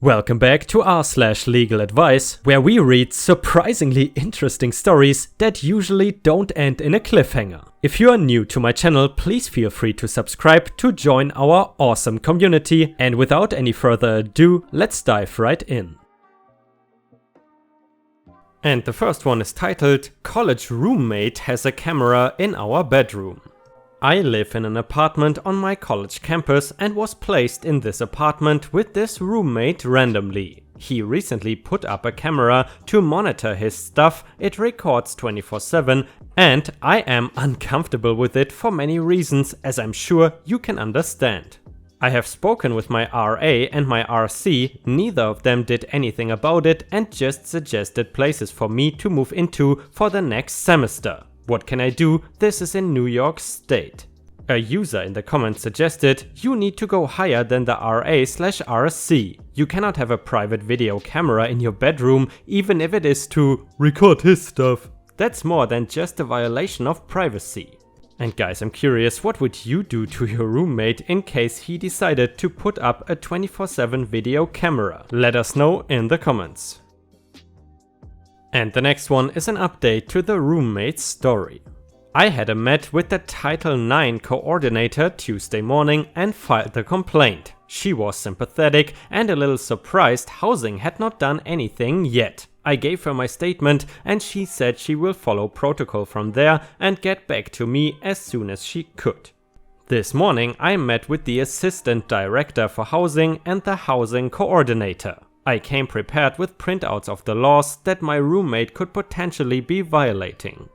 Welcome back to r/LegalAdvice, where we read surprisingly interesting stories that usually don't end in a cliffhanger. If you are new to my channel, please feel free to subscribe to join our awesome community, and without any further ado, let's dive right in. And the first one is titled, "College Roommate Has a Camera in Our Bedroom." I live in an apartment on my college campus and was placed in this apartment with this roommate randomly. He recently put up a camera to monitor his stuff. It records 24/7 and I am uncomfortable with it for many reasons, as I'm sure you can understand. I have spoken with my RA and my RC, neither of them did anything about it and just suggested places for me to move into for the next semester. What can I do? This is in New York State. A user in the comments suggested, you need to go higher than the RA/RC. You cannot have a private video camera in your bedroom, even if it is to record his stuff. That's more than just a violation of privacy. And guys, I'm curious, what would you do to your roommate in case he decided to put up a 24/7 video camera? Let us know in the comments. And the next one is an update to the roommate story. I had a met with the Title IX coordinator Tuesday morning and filed a complaint. She was sympathetic and a little surprised housing had not done anything yet. I gave her my statement and she said she will follow protocol from there and get back to me as soon as she could. This morning I met with the assistant director for housing and the housing coordinator. I came prepared with printouts of the laws that my roommate could potentially be violating.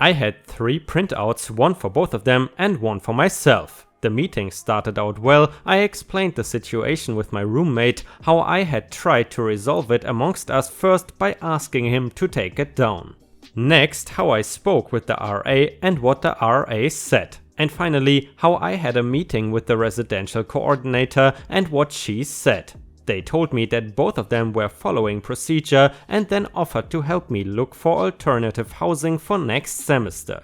I had 3 printouts, one for both of them and one for myself. The meeting started out well. I explained the situation with my roommate, how I had tried to resolve it amongst us first by asking him to take it down. Next, how I spoke with the RA and what the RA said. And finally, how I had a meeting with the residential coordinator and what she said. They told me that both of them were following procedure and then offered to help me look for alternative housing for next semester.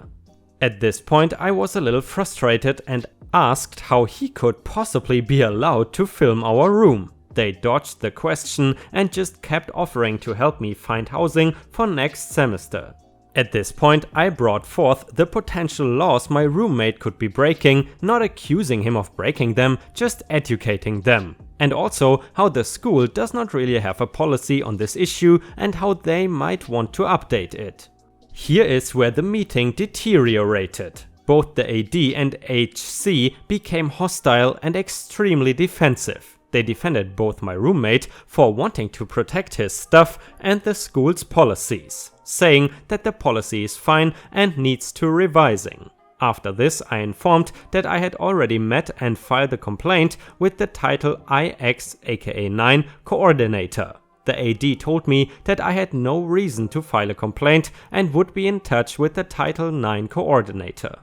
At this point I was a little frustrated and asked how he could possibly be allowed to film our room. They dodged the question and just kept offering to help me find housing for next semester. At this point I brought forth the potential laws my roommate could be breaking, not accusing him of breaking them, just educating them. And also how the school does not really have a policy on this issue and how they might want to update it. Here is where the meeting deteriorated. Both the AD and HC became hostile and extremely defensive. They defended both my roommate for wanting to protect his stuff and the school's policies, saying that the policy is fine and needs to revising. After this, I informed that I had already met and filed a complaint with the Title IX aka 9 coordinator. The AD told me that I had no reason to file a complaint and would be in touch with the Title IX coordinator.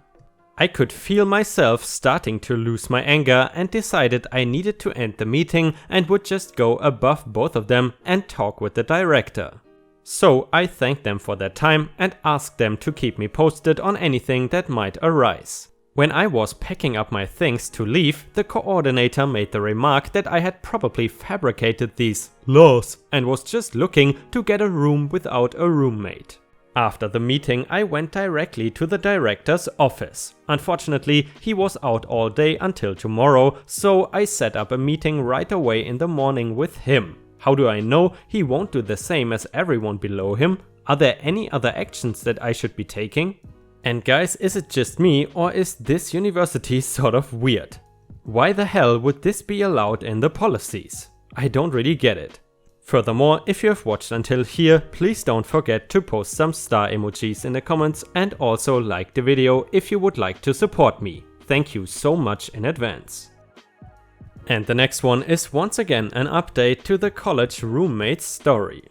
I could feel myself starting to lose my anger and decided I needed to end the meeting and would just go above both of them and talk with the director. So I thanked them for their time and asked them to keep me posted on anything that might arise. When I was packing up my things to leave, the coordinator made the remark that I had probably fabricated these laws and was just looking to get a room without a roommate. After the meeting, I went directly to the director's office. Unfortunately, he was out all day until tomorrow, so I set up a meeting right away in the morning with him. How do I know he won't do the same as everyone below him? Are there any other actions that I should be taking? And guys, is it just me or is this university sort of weird? Why the hell would this be allowed in the policies? I don't really get it. Furthermore, if you have watched until here, please don't forget to post some star emojis in the comments and also like the video if you would like to support me. Thank you so much in advance. And the next one is once again an update to the college roommate story.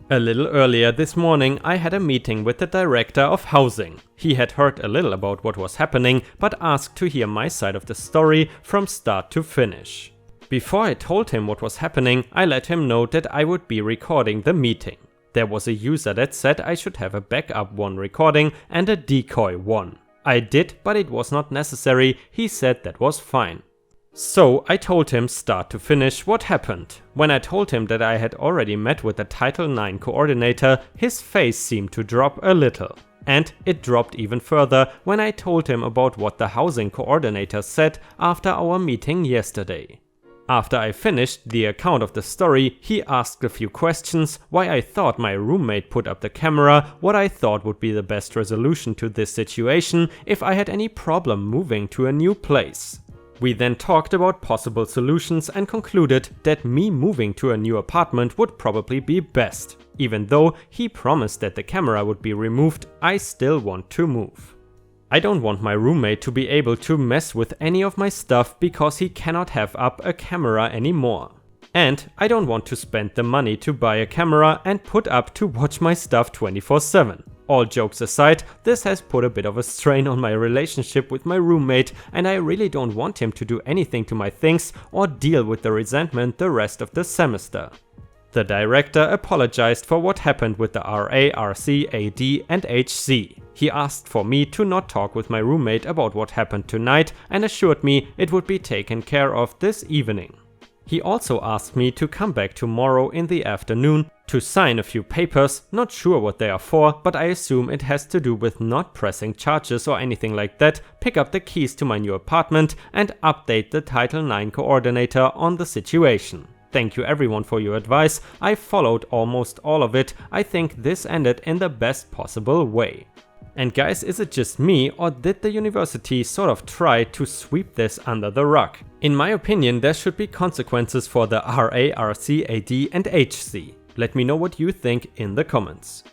A little earlier this morning I had a meeting with the director of housing. He had heard a little about what was happening but asked to hear my side of the story from start to finish. Before I told him what was happening, I let him know that I would be recording the meeting. There was a user that said I should have a backup one recording and a decoy one. I did, but it was not necessary. He said that was fine. So I told him start to finish what happened. When I told him that I had already met with the Title IX coordinator, his face seemed to drop a little. And it dropped even further when I told him about what the housing coordinator said after our meeting yesterday. After I finished the account of the story, he asked a few questions, why I thought my roommate put up the camera, what I thought would be the best resolution to this situation, if I had any problem moving to a new place. We then talked about possible solutions and concluded that me moving to a new apartment would probably be best. Even though he promised that the camera would be removed, I still want to move. I don't want my roommate to be able to mess with any of my stuff because he cannot have up a camera anymore. And I don't want to spend the money to buy a camera and put up to watch my stuff 24/7. All jokes aside, this has put a bit of a strain on my relationship with my roommate, and I really don't want him to do anything to my things or deal with the resentment the rest of the semester. The director apologized for what happened with the RA, RC, AD and HC. He asked for me to not talk with my roommate about what happened tonight and assured me it would be taken care of this evening. He also asked me to come back tomorrow in the afternoon to sign a few papers, not sure what they are for, but I assume it has to do with not pressing charges or anything like that, pick up the keys to my new apartment and update the Title IX coordinator on the situation. Thank you everyone for your advice, I followed almost all of it, I think this ended in the best possible way. And guys, is it just me or did the university sort of try to sweep this under the rug? In my opinion, there should be consequences for the RA, RC, AD and HC. Let me know what you think in the comments.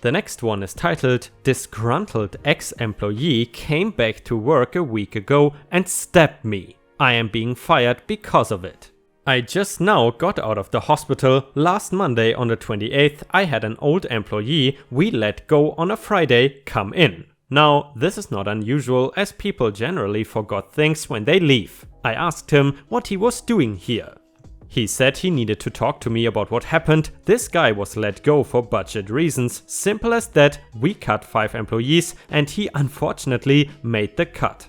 The next one is titled, Disgruntled ex-employee came back to work a week ago and stabbed me. I am being fired because of it. I just now got out of the hospital. Last Monday on the 28th I had an old employee we let go on a Friday come in. Now this is not unusual as people generally forgot things when they leave. I asked him what he was doing here. He said he needed to talk to me about what happened. This guy was let go for budget reasons. Simple as that, we cut 5 employees and he unfortunately made the cut.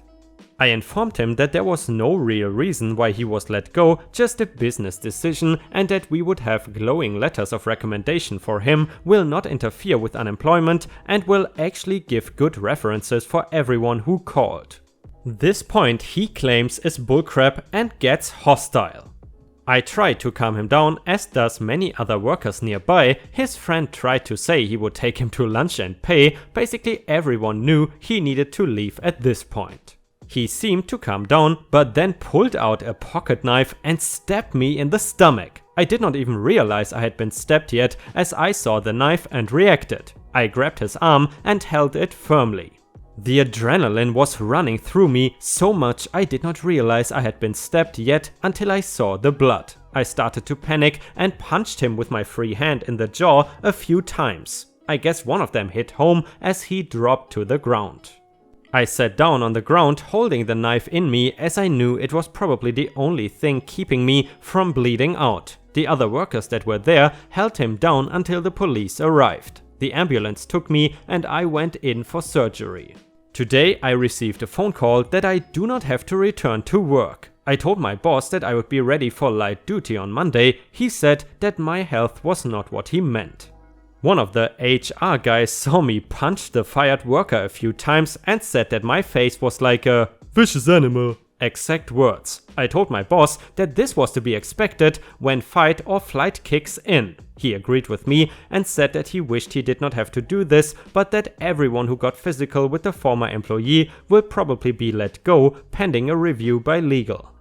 I informed him that there was no real reason why he was let go, just a business decision, and that we would have glowing letters of recommendation for him, will not interfere with unemployment, and will actually give good references for everyone who called. This point he claims is bullcrap and gets hostile. I tried to calm him down, as does many other workers nearby. His friend tried to say he would take him to lunch and pay. Basically everyone knew he needed to leave at this point. He seemed to calm down, but then pulled out a pocket knife and stabbed me in the stomach. I did not even realize I had been stabbed yet, as I saw the knife and reacted. I grabbed his arm and held it firmly. The adrenaline was running through me so much I did not realize I had been stabbed yet until I saw the blood. I started to panic and punched him with my free hand in the jaw a few times. I guess one of them hit home as he dropped to the ground. I sat down on the ground holding the knife in me as I knew it was probably the only thing keeping me from bleeding out. The other workers that were there held him down until the police arrived. The ambulance took me and I went in for surgery. Today I received a phone call that I do not have to return to work. I told my boss that I would be ready for light duty on Monday. He said that my health was not what he meant. One of the HR guys saw me punch the fired worker a few times and said that my face was like a vicious animal. Exact words. I told my boss that this was to be expected when fight or flight kicks in. He agreed with me and said that he wished he did not have to do this, but that everyone who got physical with the former employee will probably be let go pending a review by legal.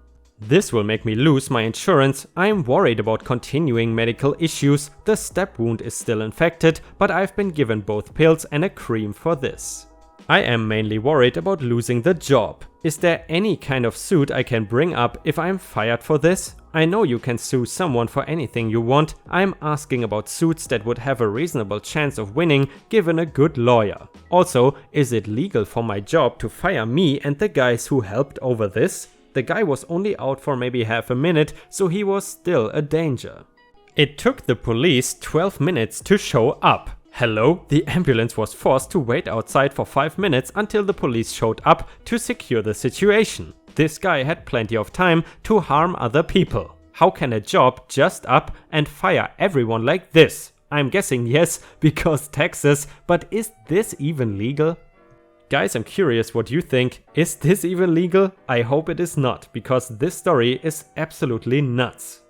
This will make me lose my insurance. I am worried about continuing medical issues. The stab wound is still infected, but I've been given both pills and a cream for this. I am mainly worried about losing the job. Is there any kind of suit I can bring up if I am fired for this? I know you can sue someone for anything you want. I'm asking about suits that would have a reasonable chance of winning given a good lawyer. Also, is it legal for my job to fire me and the guys who helped over this? The guy was only out for maybe half a minute, so he was still a danger. It took the police 12 minutes to show up. Hello? The ambulance was forced to wait outside for 5 minutes until the police showed up to secure the situation. This guy had plenty of time to harm other people. How can a job just up and fire everyone like this? I'm guessing yes, because taxes, but is this even legal? Guys, I'm curious what you think. Is this even legal? I hope it is not, because this story is absolutely nuts.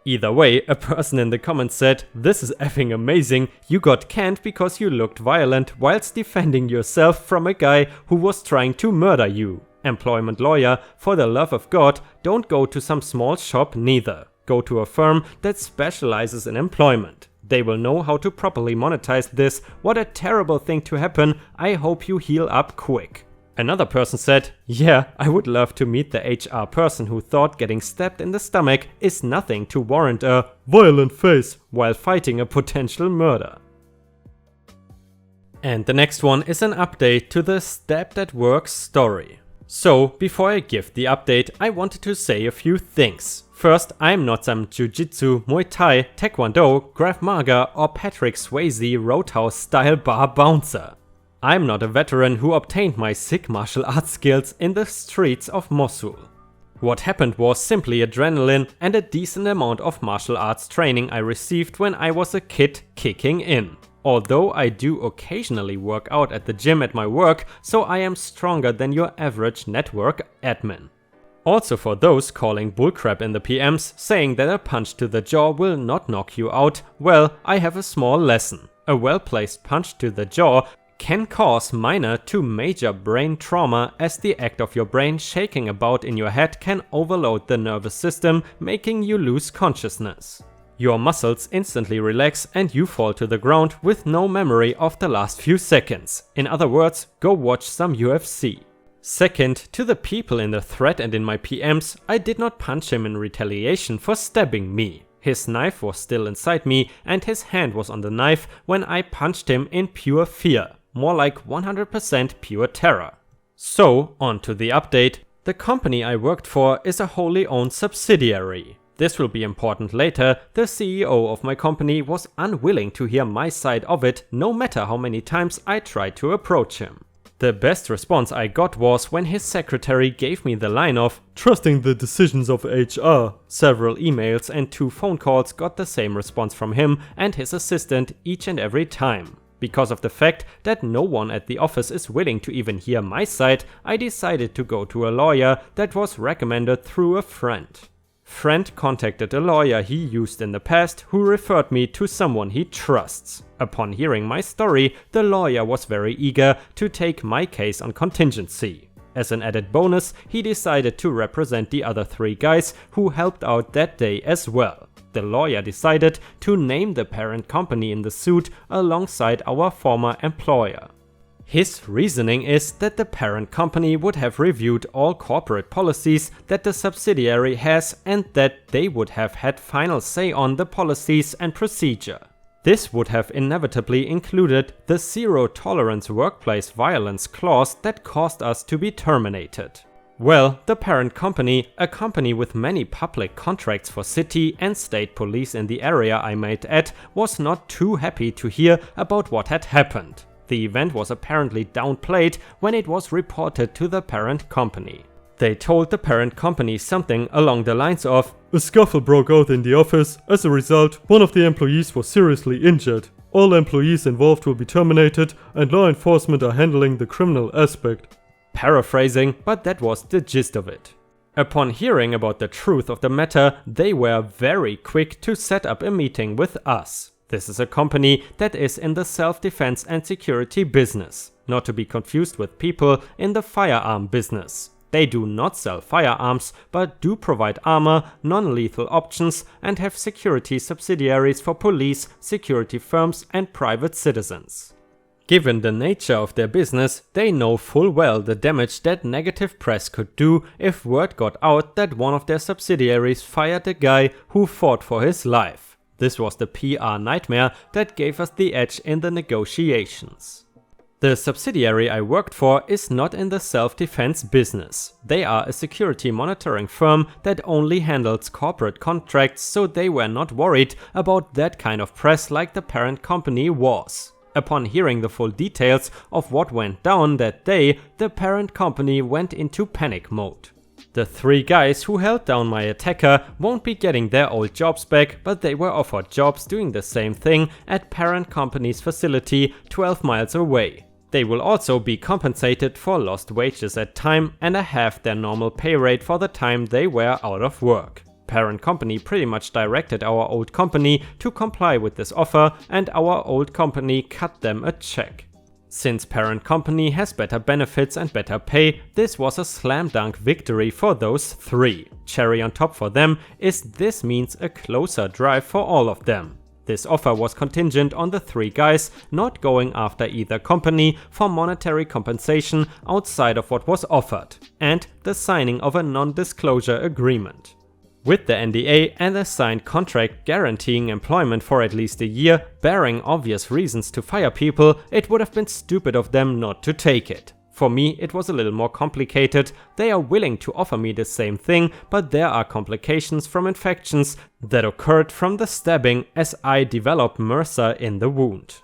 Either way, a person in the comments said, "This is effing amazing, you got canned because you looked violent whilst defending yourself from a guy who was trying to murder you. Employment lawyer, for the love of God, don't go to some small shop neither. Go to a firm that specializes in employment. They will know how to properly monetize this. What a terrible thing to happen, I hope you heal up quick." Another person said, "Yeah, I would love to meet the HR person who thought getting stabbed in the stomach is nothing to warrant a violent face while fighting a potential murder." And the next one is an update to the Stabbed at Work story. So, before I give the update, I wanted to say a few things. First, I'm not some Jiu-Jitsu, Muay Thai, Taekwondo, Krav Maga or Patrick Swayze Roadhouse style bar bouncer. I'm not a veteran who obtained my sick martial arts skills in the streets of Mosul. What happened was simply adrenaline and a decent amount of martial arts training I received when I was a kid kicking in. Although I do occasionally work out at the gym at my work, so I am stronger than your average network admin. Also, for those calling bullcrap in the PMs saying that a punch to the jaw will not knock you out, well, I have a small lesson. A well-placed punch to the jaw can cause minor to major brain trauma, as the act of your brain shaking about in your head can overload the nervous system, making you lose consciousness. Your muscles instantly relax and you fall to the ground with no memory of the last few seconds. In other words, go watch some UFC. Second, to the people in the thread and in my PMs, I did not punch him in retaliation for stabbing me. His knife was still inside me and his hand was on the knife when I punched him in pure fear. More like 100% pure terror. So, on to the update. The company I worked for is a wholly owned subsidiary. This will be important later. The CEO of my company was unwilling to hear my side of it, no matter how many times I tried to approach him. The best response I got was when his secretary gave me the line of "trusting the decisions of HR." Several emails and 2 phone calls got the same response from him and his assistant each and every time. Because of the fact that no one at the office is willing to even hear my side, I decided to go to a lawyer that was recommended through a friend. Friend contacted a lawyer he used in the past who referred me to someone he trusts. Upon hearing my story, the lawyer was very eager to take my case on contingency. As an added bonus, he decided to represent the other 3 guys who helped out that day as well. The lawyer decided to name the parent company in the suit alongside our former employer. His reasoning is that the parent company would have reviewed all corporate policies that the subsidiary has and that they would have had final say on the policies and procedure. This would have inevitably included the zero tolerance workplace violence clause that caused us to be terminated. Well, the parent company, a company with many public contracts for city and state police in the area I might add, was not too happy to hear about what had happened. The event was apparently downplayed when it was reported to the parent company. They told the parent company something along the lines of, "A scuffle broke out in the office. As a result, one of the employees was seriously injured. All employees involved will be terminated and law enforcement are handling the criminal aspect." Paraphrasing, but that was the gist of it. Upon hearing about the truth of the matter, they were very quick to set up a meeting with us. This is a company that is in the self-defense and security business, not to be confused with people in the firearm business. They do not sell firearms, but do provide armor, non-lethal options, and have security subsidiaries for police, security firms, and private citizens. Given the nature of their business, they know full well the damage that negative press could do if word got out that one of their subsidiaries fired a guy who fought for his life. This was the PR nightmare that gave us the edge in the negotiations. The subsidiary I worked for is not in the self-defense business. They are a security monitoring firm that only handles corporate contracts, so they were not worried about that kind of press like the parent company was. Upon hearing the full details of what went down that day, the parent company went into panic mode. The 3 guys who held down my attacker won't be getting their old jobs back, but they were offered jobs doing the same thing at parent company's facility 12 miles away. They will also be compensated for lost wages at time and half their normal pay rate for the time they were out of work. Parent company pretty much directed our old company to comply with this offer, and our old company cut them a check. Since parent company has better benefits and better pay, this was a slam dunk victory for those 3. Cherry on top for them is this means a closer drive for all of them. This offer was contingent on the 3 guys not going after either company for monetary compensation outside of what was offered, and the signing of a non-disclosure agreement. With the NDA and a signed contract guaranteeing employment for at least a year, barring obvious reasons to fire people, it would have been stupid of them not to take it. For me, it was a little more complicated. They are willing to offer me the same thing, but there are complications from infections that occurred from the stabbing as I developed MRSA in the wound.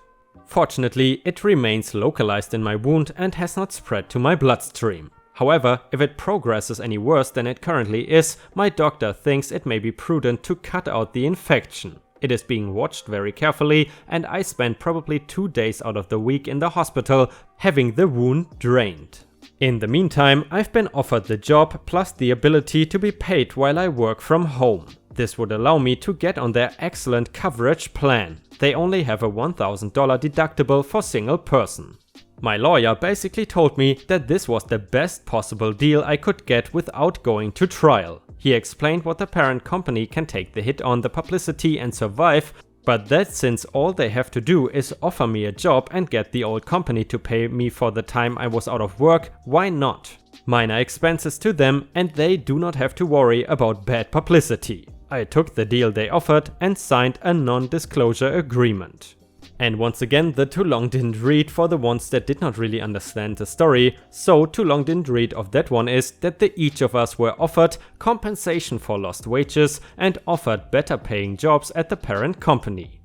Fortunately, it remains localized in my wound and has not spread to my bloodstream. However, if it progresses any worse than it currently is, my doctor thinks it may be prudent to cut out the infection. It is being watched very carefully, and I spent probably 2 days out of the week in the hospital having the wound drained. In the meantime, I've been offered the job plus the ability to be paid while I work from home. This would allow me to get on their excellent coverage plan. They only have a $1,000 deductible for single person. My lawyer basically told me that this was the best possible deal I could get without going to trial. He explained what the parent company can take the hit on the publicity and survive, but that since all they have to do is offer me a job and get the old company to pay me for the time I was out of work, why not? Minor expenses to them, and they do not have to worry about bad publicity. I took the deal they offered and signed a non-disclosure agreement. And once again, the too long didn't read for the ones that did not really understand the story. So too long didn't read of that one is that each of us were offered compensation for lost wages and offered better paying jobs at the parent company.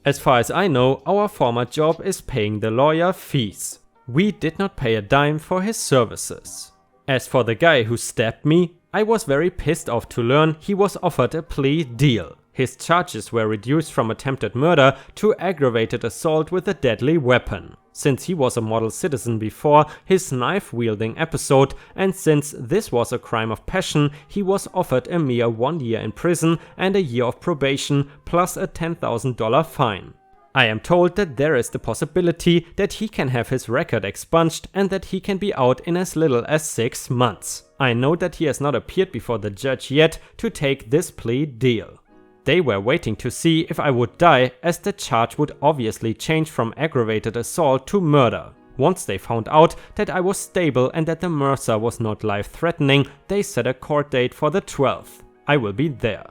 As far as I know, our former job is paying the lawyer fees. We did not pay a dime for his services. As for the guy who stabbed me, I was very pissed off to learn he was offered a plea deal. His charges were reduced from attempted murder to aggravated assault with a deadly weapon. Since he was a model citizen before his knife-wielding episode, and since this was a crime of passion, he was offered a mere 1 year in prison and a year of probation plus a $10,000 fine. I am told that there is the possibility that he can have his record expunged and that he can be out in as little as 6 months. I know that he has not appeared before the judge yet to take this plea deal. They were waiting to see if I would die, as the charge would obviously change from aggravated assault to murder. Once they found out that I was stable and that the MRSA was not life-threatening, they set a court date for the 12th. I will be there.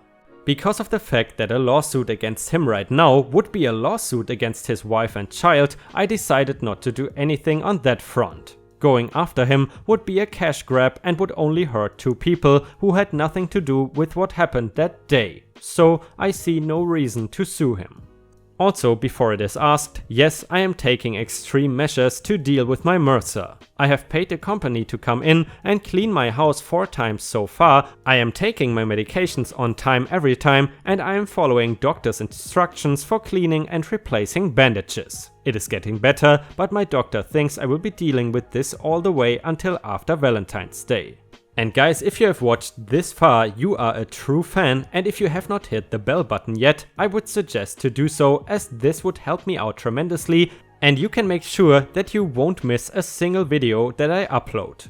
Because of the fact that a lawsuit against him right now would be a lawsuit against his wife and child, I decided not to do anything on that front. Going after him would be a cash grab and would only hurt 2 people who had nothing to do with what happened that day. So I see no reason to sue him. Also, before it is asked, yes, I am taking extreme measures to deal with my MRSA. I have paid a company to come in and clean my house 4 times so far, I am taking my medications on time every time, and I am following doctor's instructions for cleaning and replacing bandages. It is getting better, but my doctor thinks I will be dealing with this all the way until after Valentine's Day. And guys, if you have watched this far, you are a true fan, and if you have not hit the bell button yet, I would suggest to do so, as this would help me out tremendously, and you can make sure that you won't miss a single video that I upload.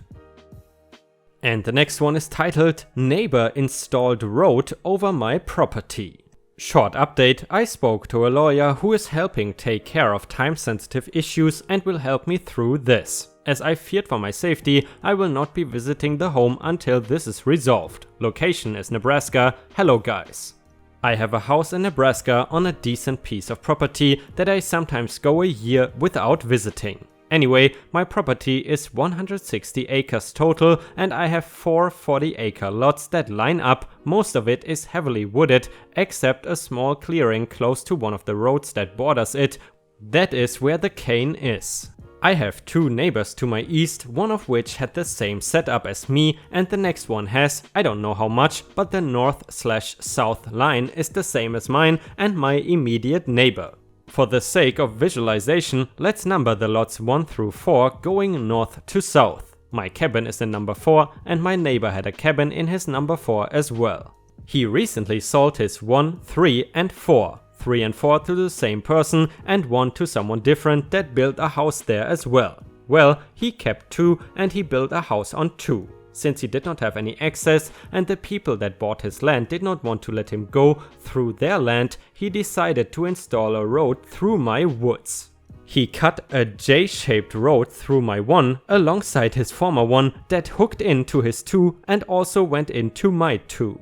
And the next one is titled "Neighbor installed road over my property." Short update, I spoke to a lawyer who is helping take care of time-sensitive issues and will help me through this. As I feared for my safety, I will not be visiting the home until this is resolved. Location is Nebraska. Hello guys. I have a house in Nebraska on a decent piece of property that I sometimes go a year without visiting. Anyway, my property is 160 acres total, and I have 4 40-acre lots that line up. Most of it is heavily wooded, except a small clearing close to one of the roads that borders it. That is where the cane is. I have two neighbors to my east, one of which had the same setup as me, and the next one has, I don't know how much, but the north/south line is the same as mine and my immediate neighbor. For the sake of visualization, let's number the lots 1 through 4 going north to south. My cabin is in number 4 and my neighbor had a cabin in his number 4 as well. He recently sold his 1, 3 and 4. 3 and 4 to the same person and 1 to someone different that built a house there as well. Well, he kept 2 and he built a house on 2. Since he did not have any access and the people that bought his land did not want to let him go through their land, he decided to install a road through my woods. He cut a J-shaped road through my 1 alongside his former one that hooked into his 2 and also went into my 2.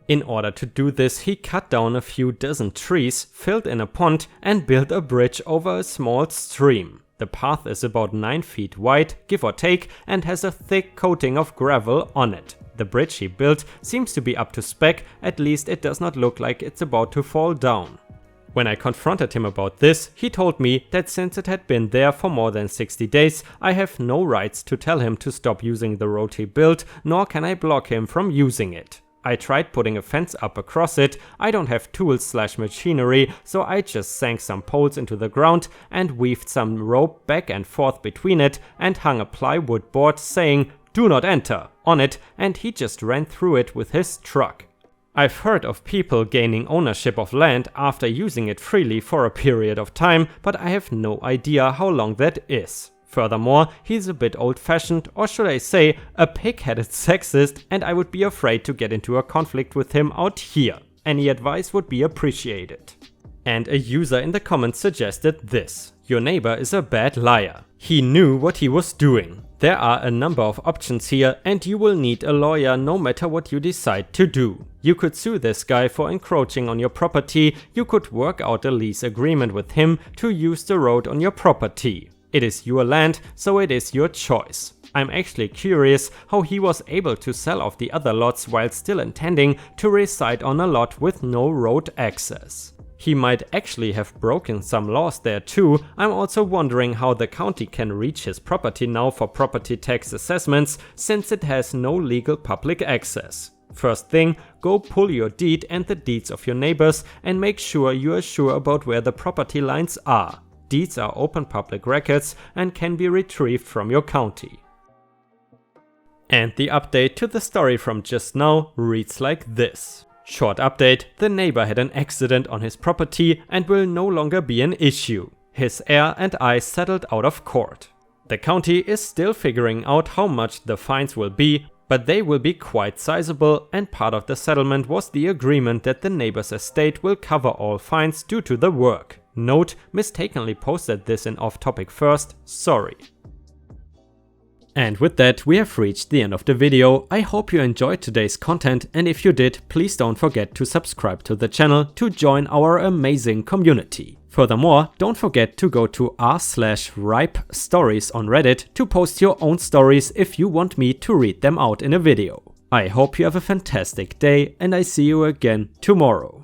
In order to do this, he cut down a few dozen trees, filled in a pond and built a bridge over a small stream. The path is about 9 feet wide, give or take, and has a thick coating of gravel on it. The bridge he built seems to be up to spec, at least it does not look like it's about to fall down. When I confronted him about this, he told me that since it had been there for more than 60 days, I have no rights to tell him to stop using the road he built, nor can I block him from using it. I tried putting a fence up across it. I don't have tools/machinery, so I just sank some poles into the ground and weaved some rope back and forth between it and hung a plywood board saying "Do not enter" on it, and he just ran through it with his truck. I've heard of people gaining ownership of land after using it freely for a period of time, but I have no idea how long that is. Furthermore, he's a bit old-fashioned, or should I say, a pig-headed sexist, and I would be afraid to get into a conflict with him out here. Any advice would be appreciated. And a user in the comments suggested this: your neighbor is a bad liar. He knew what he was doing. There are a number of options here, and you will need a lawyer no matter what you decide to do. You could sue this guy for encroaching on your property, you could work out a lease agreement with him to use the road on your property. It is your land, so it is your choice. I'm actually curious how he was able to sell off the other lots while still intending to reside on a lot with no road access. He might actually have broken some laws there too. I'm also wondering how the county can reach his property now for property tax assessments, since it has no legal public access. First thing, go pull your deed and the deeds of your neighbors and make sure you are sure about where the property lines are. Deeds are open public records and can be retrieved from your county. And the update to the story from just now reads like this. Short update: the neighbor had an accident on his property and will no longer be an issue. His heir and I settled out of court. The county is still figuring out how much the fines will be, but they will be quite sizable, and part of the settlement was the agreement that the neighbor's estate will cover all fines due to the work. Note, mistakenly posted this in off-topic first, sorry. And with that, we have reached the end of the video. I hope you enjoyed today's content, and if you did, please don't forget to subscribe to the channel to join our amazing community. Furthermore, don't forget to go to r/ripe stories on Reddit to post your own stories if you want me to read them out in a video. I hope you have a fantastic day, and I see you again tomorrow.